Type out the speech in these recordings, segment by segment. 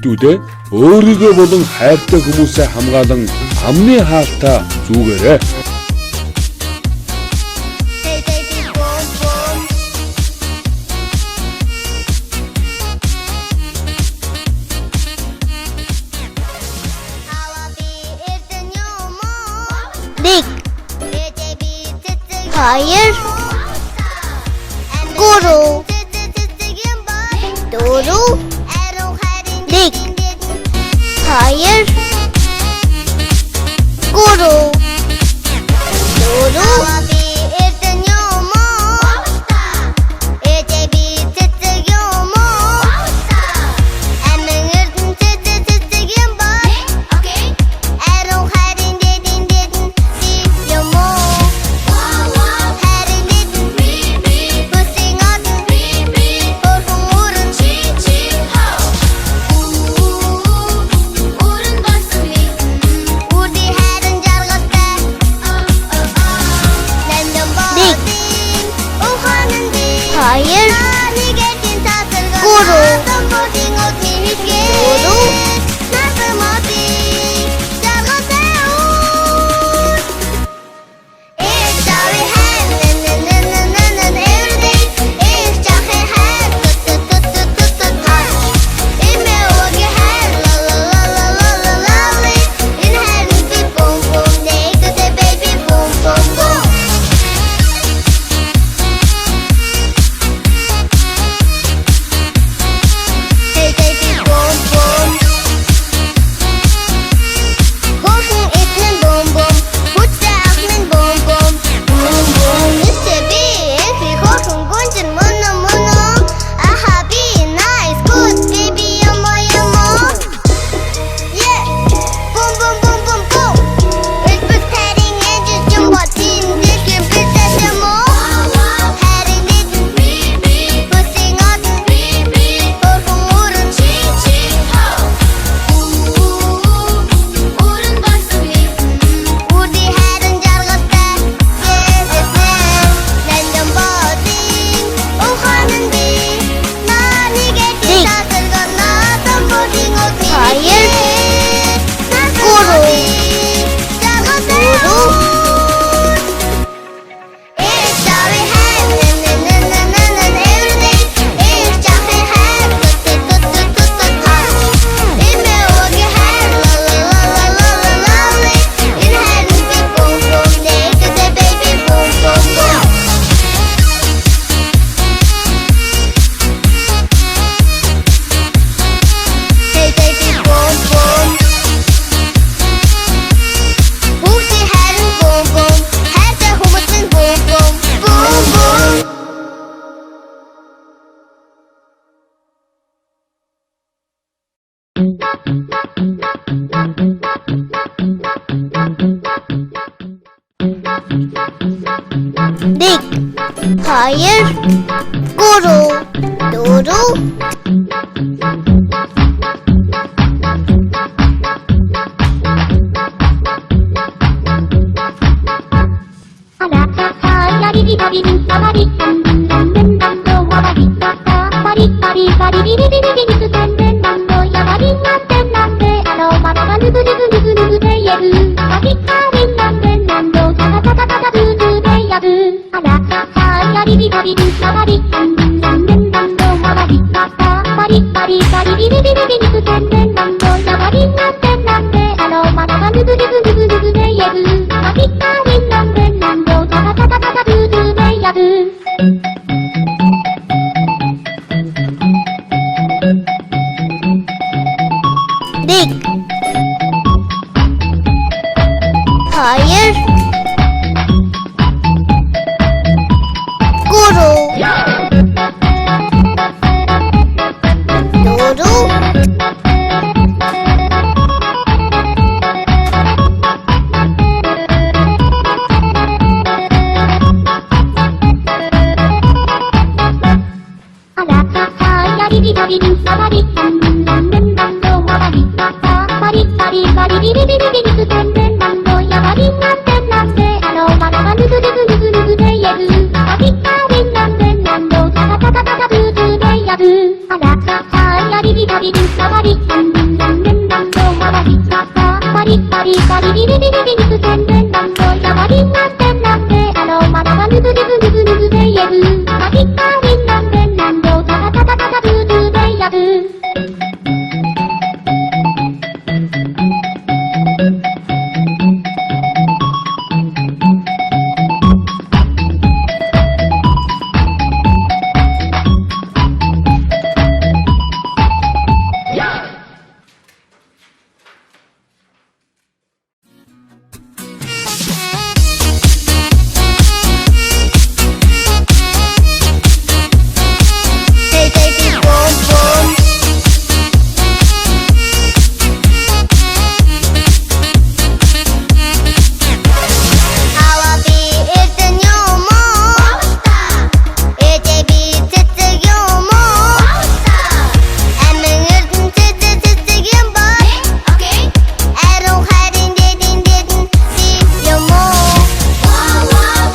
Эмэгтэйчүүдээ өөрийгөө болон хайртай хүмүүсээ хамгаалан амны хаалтаа зүгээрэй. Нэг, хоёр, гурав, дөрөв, нэг, хоёр, гурав, дөрөв, hayır, guru, guru, dik, hayır, guru, duru, dik, hayır, guru, duru, 마리 난 남도 마리 사사 마리 리리리리리리 된 남도 야마리 나된 남대 아로 마다가 누구누구누구누구대 예브 마리 남된 남도 다다다다다 두두대 야브 Hey baby boom boom 아와비 일등 요모 일제비 찌찌 요모 애명을든 찌찌찌찌 요모 애롱 할인 디딘 시 요모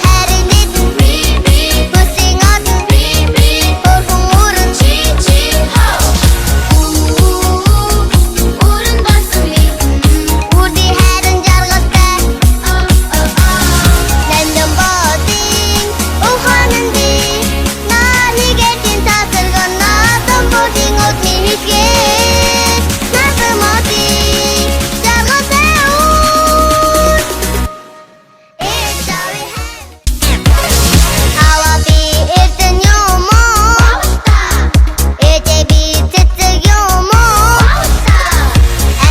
할인 디딘 부싱어든 볼콩물은 우른 발소리 우리 할은 잘갔다 랜덤 버딩 오하는디 나니게 틴타슬 건너 덤보딩 옷 미미게 나스 머디 잘갔다 It's our hand 아와비 일등 요모 일제비 찌찌 요모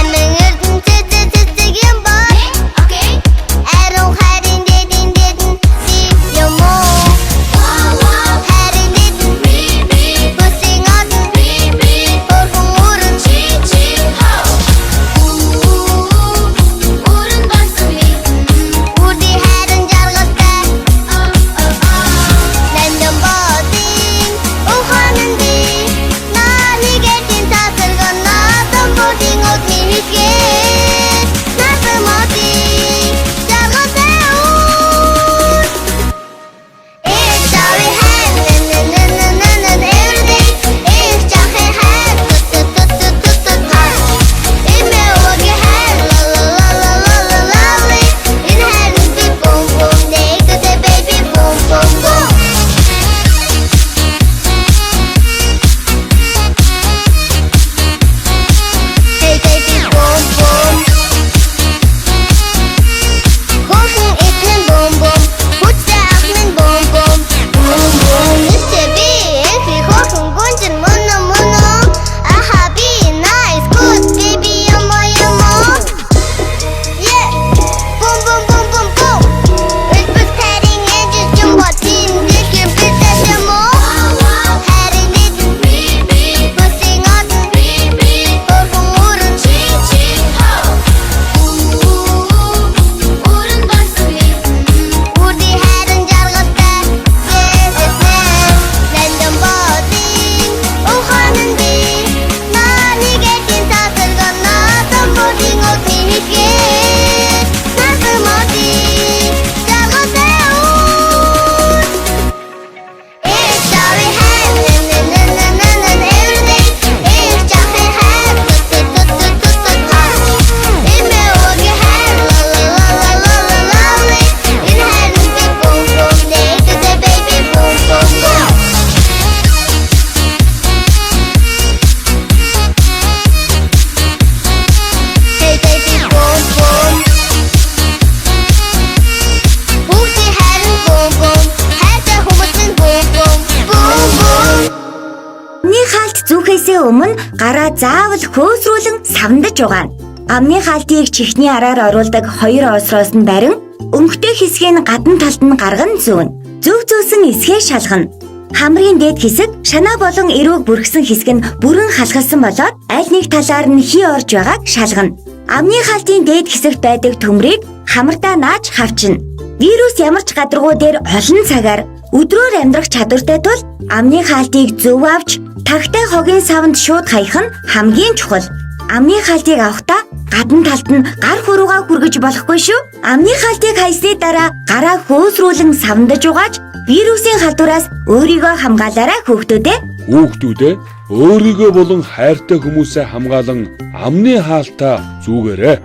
애명을든 찌찌찌찌 요모 애롱 할인 디딘 시 요모 할인 디딘 부싱어든 볼콩물은 우른 발소리 우리 할은 잘갔다 랜덤 버딩 오하는디 나니게 틴타슬 건너 덤보딩 옷 미미게 나스 머디 잘갔다 It's our hand everyday It's just a hand It may work your hand lovely In hand be boom boom They could say baby boom boom boom Hey baby boom boom Hoşun etmen boom boom Hoşça akmen boom boom Boom boom İşte bir hoşun guncun mono mono Aha be nice good baby yamo yamo Yeah Boom boom boom boom boom It's big padding and just jump on team This can be that yamo Heading it Pushing on 볼콩물은 우른 발소리 우리 할은 잘갔다 랜덤 버딩 오하는디 나니게 틴타슬 건너 덤보딩 옷 미미게 나스 머디 잘갔다 It's our hand everyday It's just a hand It may work your hand lovely In hand be boom boom They could say baby boom boom boom Hey baby boom boom 우리 할은 boom boom 할때 호모친 boom boom boom boom Амны хаалт зүүхээсээ өмнө гараа заавал хөөсрүүлэн савндаж угаана. Амны хаалтыг чихний араар оруулдаг хоёр осроос нь барин өнгөтэй хэсгийг гадна талд нь гарган зүүн. Зөв зөөсөн эсгээ шалгана. Хамрын дээд хэсэг шанаа болон эрүүг бүрхсэн хэсэг нь бүрэн халахсан болоод аль нэг талаар нь хий орж байгааг шалгана. Амны хаалтын дээд хэсэгт байдаг төмрийг хамартаа нааж хавчна. Вирус ямар ч гадаргуу дээр олон цагаар өдрөөр амьдрах чадвартай тул амны хаалтыг зөв авч тагтай хогийн савнд шууд хаях нь хамгийн чухал. Амны хаалтыг авахдаа гадна талд нь гар хуруугаа хүргэж болохгүй шүү. Амны хаалтыг хайсны дараа гараа хөөсрүүлэн савндаж угааж вирусын халдвараас өөрийгөө хамгаалаарай хүүхдүүдээ. Хүүхдүүдээ өөрийгөө болон хайртай хүмүүсээ хамгаалан амны хаалтаа зүүгээрэй.